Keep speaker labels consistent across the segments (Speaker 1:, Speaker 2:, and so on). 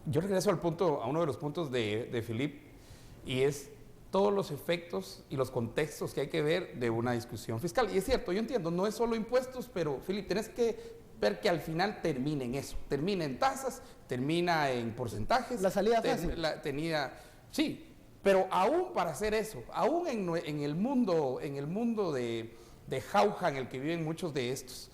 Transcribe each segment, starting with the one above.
Speaker 1: yo regreso al punto, a uno de los puntos de Philippe, y es todos los efectos y los contextos que hay que ver de una discusión fiscal. Y es cierto, yo entiendo, no es solo impuestos, pero Philippe, tenés que ver que al final termine en eso, termina en tasas, termina en porcentajes.
Speaker 2: La salida fácil.
Speaker 1: Sí, pero aún para hacer eso, aún en el mundo de jauja en el que viven muchos de estos,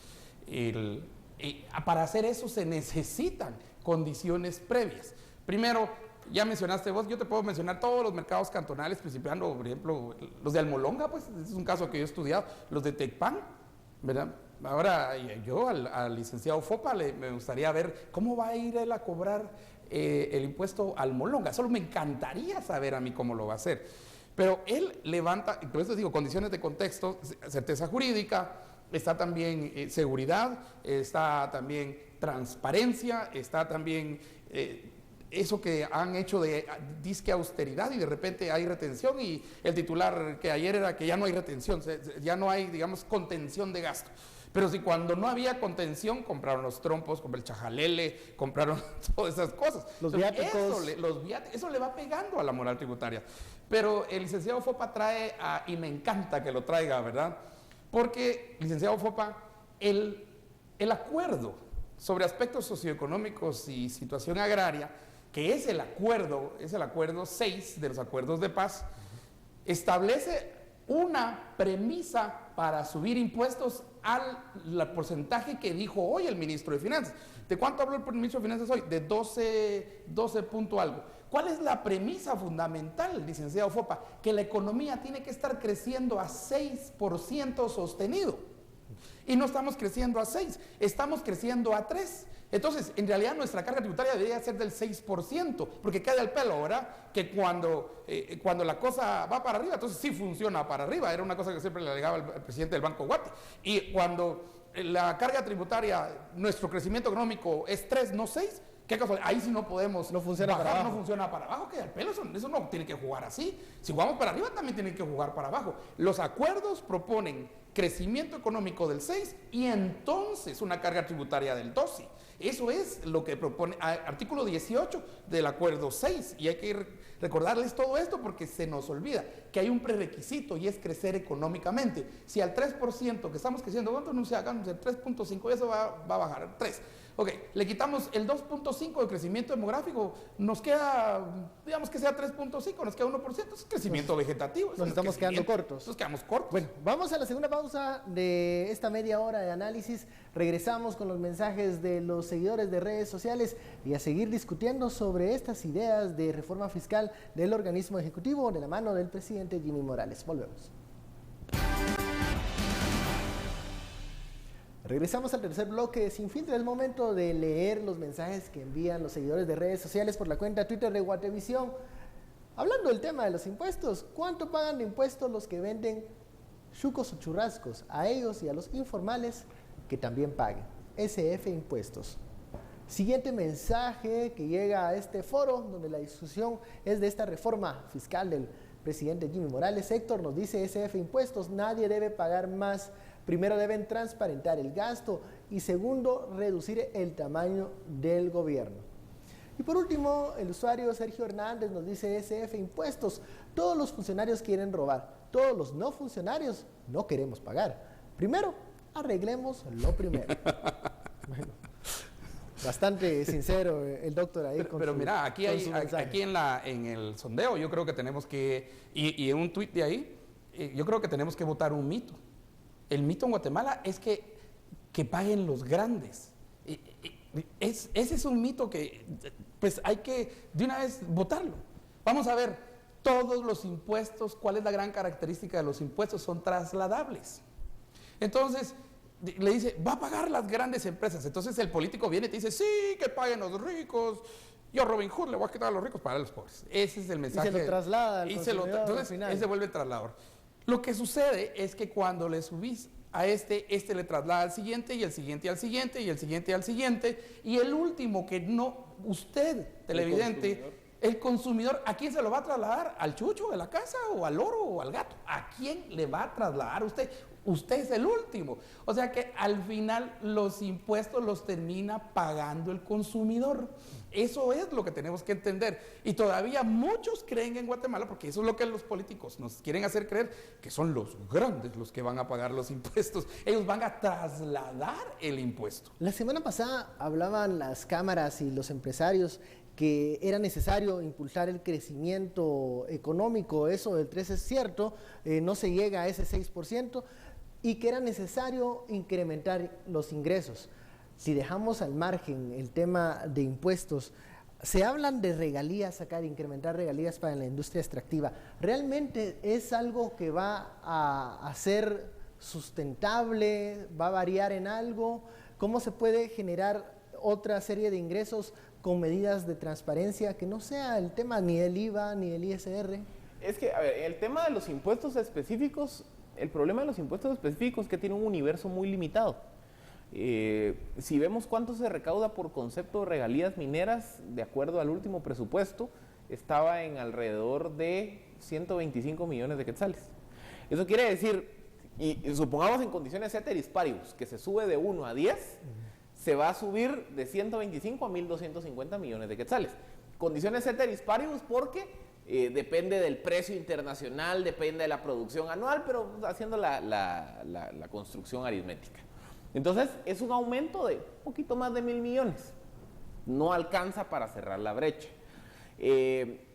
Speaker 1: para hacer eso se necesitan condiciones previas. Primero, ya mencionaste vos, yo te puedo mencionar todos los mercados cantonales, principando, por ejemplo, los de Almolonga, pues, es un caso que yo he estudiado, los de Tecpan, ¿verdad? Ahora, yo al licenciado Fopa me gustaría ver cómo va a ir él a cobrar el impuesto al Almolonga. Solo me encantaría saber a mí cómo lo va a hacer. Pero él levanta, por eso digo, condiciones de contexto, certeza jurídica, está también seguridad, está también transparencia, está también eso que han hecho de disque austeridad y de repente hay retención, y el titular que ayer era que ya no hay retención, ya no hay, digamos, contención de gasto. Pero si cuando no había contención, compraron los trompos, como el chajalele, compraron todas esas cosas.
Speaker 2: Los viáticos.
Speaker 1: Eso le va pegando a la moral tributaria. Pero el licenciado Fopa trae, y me encanta que lo traiga, ¿verdad? Porque, licenciado Fopa, el acuerdo sobre aspectos socioeconómicos y situación agraria, que es el acuerdo 6 de los acuerdos de paz, establece una premisa para subir impuestos al porcentaje que dijo hoy el ministro de Finanzas. ¿De cuánto habló el ministro de Finanzas hoy? De 12 punto algo. ¿Cuál es la premisa fundamental, licenciado Fopa? Que la economía tiene que estar creciendo a 6% sostenido. Y no estamos creciendo a 6, estamos creciendo a 3. Entonces, en realidad nuestra carga tributaria debería ser del 6%, porque queda el pelo, ¿verdad? Que cuando la cosa va para arriba, entonces sí funciona para arriba. Era una cosa que siempre le alegaba el presidente del Banco Guate. Y cuando la carga tributaria, nuestro crecimiento económico es 3, no 6, ¿qué cosa? Ahí sí no podemos
Speaker 2: funciona
Speaker 1: bajar,
Speaker 2: para abajo.
Speaker 1: no funciona para abajo, queda el pelo, eso no tiene que jugar así. Si jugamos para arriba, también tienen que jugar para abajo. Los acuerdos proponen crecimiento económico del 6 y entonces una carga tributaria del 12. Eso es lo que propone artículo 18 del acuerdo 6, y hay que recordarles todo esto porque se nos olvida que hay un prerequisito y es crecer económicamente. Si al 3% que estamos creciendo, ¿cuánto no se hagamos? El 3.5, eso va a bajar al 3. Ok, le quitamos el 2.5 de crecimiento demográfico, nos queda, digamos que sea 3.5, nos queda 1%, es crecimiento vegetativo.
Speaker 2: Nos estamos quedando cortos.
Speaker 1: Nos quedamos cortos.
Speaker 2: Bueno, vamos a la segunda pausa de esta media hora de análisis. Regresamos con los mensajes de los seguidores de redes sociales y a seguir discutiendo sobre estas ideas de reforma fiscal del organismo ejecutivo de la mano del presidente Jimmy Morales. Volvemos. Regresamos al tercer bloque de Sin Filtro. Es momento de leer los mensajes que envían los seguidores de redes sociales por la cuenta Twitter de Guatevisión. Hablando del tema de los impuestos, ¿cuánto pagan de impuestos los que venden chucos o churrascos? A ellos y a los informales que también paguen. SF Impuestos. Siguiente mensaje que llega a este foro, donde la discusión es de esta reforma fiscal del presidente Jimmy Morales. Héctor nos dice: SF Impuestos, nadie debe pagar más. Primero deben transparentar el gasto y segundo, reducir el tamaño del gobierno. Y por último, el usuario Sergio Hernández nos dice: SF Impuestos, todos los funcionarios quieren robar, todos los no funcionarios no queremos pagar. Primero, arreglemos lo primero. Bueno, bastante sincero el doctor ahí.
Speaker 1: Pero mira, aquí en el sondeo yo creo que tenemos que, y en un tuit de ahí, yo creo que tenemos que votar un mito. El mito en Guatemala es que paguen los grandes. Ese es un mito que pues hay que de una vez votarlo. Vamos a ver, todos los impuestos, ¿cuál es la gran característica de los impuestos? Son trasladables. Entonces, le dice, va a pagar las grandes empresas. Entonces el político viene y te dice, sí, que paguen los ricos. Yo, Robin Hood, le voy a quitar a los ricos para los pobres. Ese es el mensaje.
Speaker 2: Y se lo traslada al consumidor
Speaker 1: entonces,
Speaker 2: al final.
Speaker 1: él se vuelve trasladador. Lo que sucede es que cuando le subís a este le traslada al siguiente, y el siguiente al siguiente, y el siguiente al siguiente, y el último que no, usted, televidente, el consumidor, ¿a quién se lo va a trasladar? ¿Al chucho de la casa, o al loro, o al gato? ¿A quién le va a trasladar usted? Usted es el último. O sea que al final los impuestos los termina pagando el consumidor. Eso es lo que tenemos que entender. Y todavía muchos creen en Guatemala, porque eso es lo que los políticos nos quieren hacer creer, que son los grandes los que van a pagar los impuestos. Ellos van a trasladar el impuesto.
Speaker 2: La semana pasada hablaban las cámaras y los empresarios que era necesario impulsar el crecimiento económico, eso del 3 es cierto, no se llega a ese 6%, y que era necesario incrementar los ingresos. Si dejamos al margen el tema de impuestos, se hablan de regalías acá, de incrementar regalías para la industria extractiva. ¿Realmente es algo que va a ser sustentable? ¿Va a variar en algo? ¿Cómo se puede generar otra serie de ingresos con medidas de transparencia que no sea el tema ni del IVA ni del ISR?
Speaker 3: Es que, a ver, el tema de los impuestos específicos, el problema de los impuestos específicos es que tiene un universo muy limitado. Si vemos cuánto se recauda por concepto de regalías mineras, de acuerdo al último presupuesto, estaba en alrededor de 125 millones de quetzales. Eso quiere decir, y supongamos en condiciones ceteris paribus, que se sube de 1 a 10, se va a subir de 125 a 1.250 millones de quetzales. Condiciones ceteris paribus porque depende del precio internacional, depende de la producción anual, pero haciendo la construcción aritmética. Entonces, es un aumento de un poquito más de 1.000 millones. No alcanza para cerrar la brecha.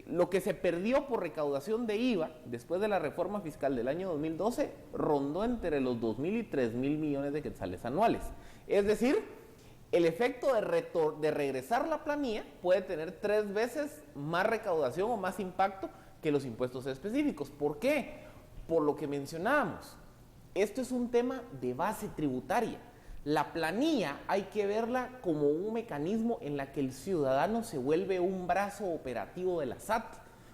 Speaker 3: Lo que se perdió por recaudación de IVA después de la reforma fiscal del año 2012 rondó entre los 2.000 y 3.000 millones de quetzales anuales. Es decir, el efecto de regresar la planilla puede tener 3 veces más recaudación o más impacto que los impuestos específicos. ¿Por qué? Por lo que mencionábamos. Esto es un tema de base tributaria. La planilla hay que verla como un mecanismo en la que el ciudadano se vuelve un brazo operativo de la SAT,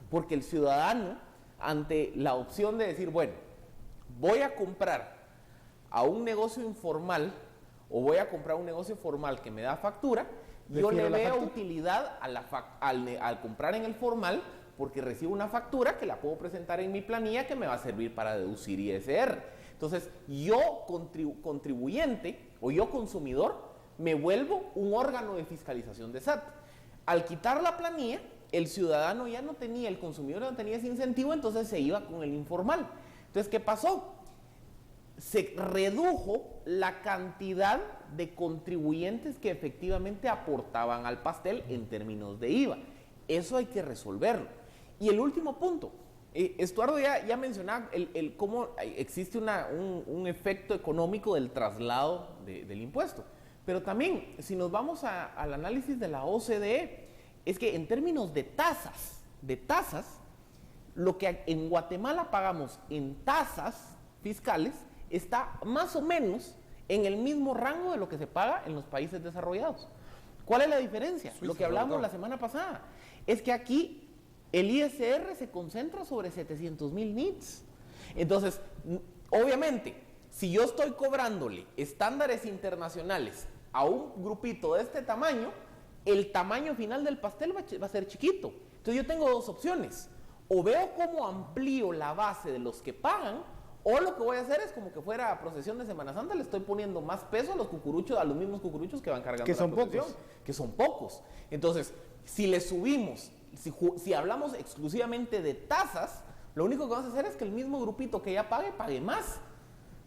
Speaker 3: porque el ciudadano, ante la opción de decir, bueno, voy a comprar a un negocio informal o voy a comprar un negocio formal que me da factura, yo le veo utilidad al comprar en el formal porque recibo una factura que la puedo presentar en mi planilla que me va a servir para deducir ISR. Entonces, yo contribuyente o yo consumidor me vuelvo un órgano de fiscalización de SAT. Al quitar la planilla, el ciudadano ya no tenía, el consumidor no tenía ese incentivo, entonces se iba con el informal. Entonces, ¿qué pasó? Se redujo la cantidad de contribuyentes que efectivamente aportaban al pastel en términos de IVA. Eso hay que resolverlo. Y el último punto, Estuardo ya mencionaba cómo existe un efecto económico del traslado del impuesto. Pero también, si nos vamos al análisis de la OCDE, es que en términos de tasas, lo que en Guatemala pagamos en tasas fiscales está más o menos en el mismo rango de lo que se paga en los países desarrollados. ¿Cuál es la diferencia? Suiza, lo que hablamos la semana pasada es que aquí el ISR se concentra sobre 700,000 NITs. Entonces, obviamente, si yo estoy cobrándole estándares internacionales a un grupito de este tamaño, el tamaño final del pastel va a ser chiquito. Entonces yo tengo 2 opciones. O veo cómo amplío la base de los que pagan, o lo que voy a hacer es como que fuera a procesión de Semana Santa, le estoy poniendo más peso a los cucuruchos, a los mismos cucuruchos que van cargando
Speaker 2: que son
Speaker 3: la procesión,
Speaker 2: pocos.
Speaker 3: que son pocos. Entonces, si le subimos, si hablamos exclusivamente de tasas, lo único que vamos a hacer es que el mismo grupito que ya pague más.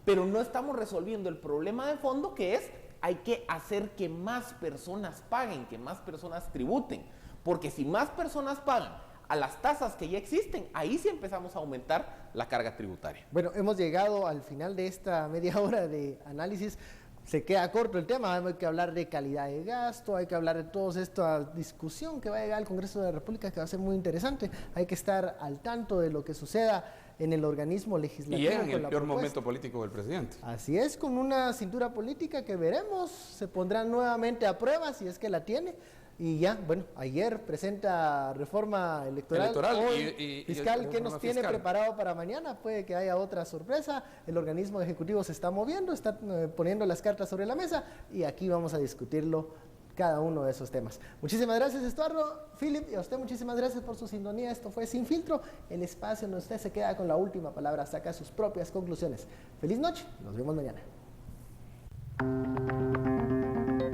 Speaker 3: Pero no estamos resolviendo el problema de fondo, que es, hay que hacer que más personas paguen, que más personas tributen. Porque si más personas pagan a las tasas que ya existen, ahí sí empezamos a aumentar la carga tributaria.
Speaker 2: Bueno, hemos llegado al final de esta media hora de análisis. Se queda corto el tema, hay que hablar de calidad de gasto, hay que hablar de toda esta discusión que va a llegar al Congreso de la República, que va a ser muy interesante. Hay que estar al tanto de lo que suceda en el organismo legislativo.
Speaker 1: Y en el peor momento político del presidente.
Speaker 2: Así es, con una cintura política que veremos, se pondrá nuevamente a prueba si es que la tiene. Y ya, bueno, ayer presenta reforma electoral hoy, fiscal, ¿qué nos tiene preparado para mañana? Puede que haya otra sorpresa. El organismo ejecutivo se está moviendo, está poniendo las cartas sobre la mesa y aquí vamos a discutirlo, cada uno de esos temas. Muchísimas gracias, Estuardo, Philip, y a usted muchísimas gracias por su sintonía. Esto fue Sin Filtro, el espacio donde usted se queda con la última palabra, saca sus propias conclusiones. Feliz noche, nos vemos mañana.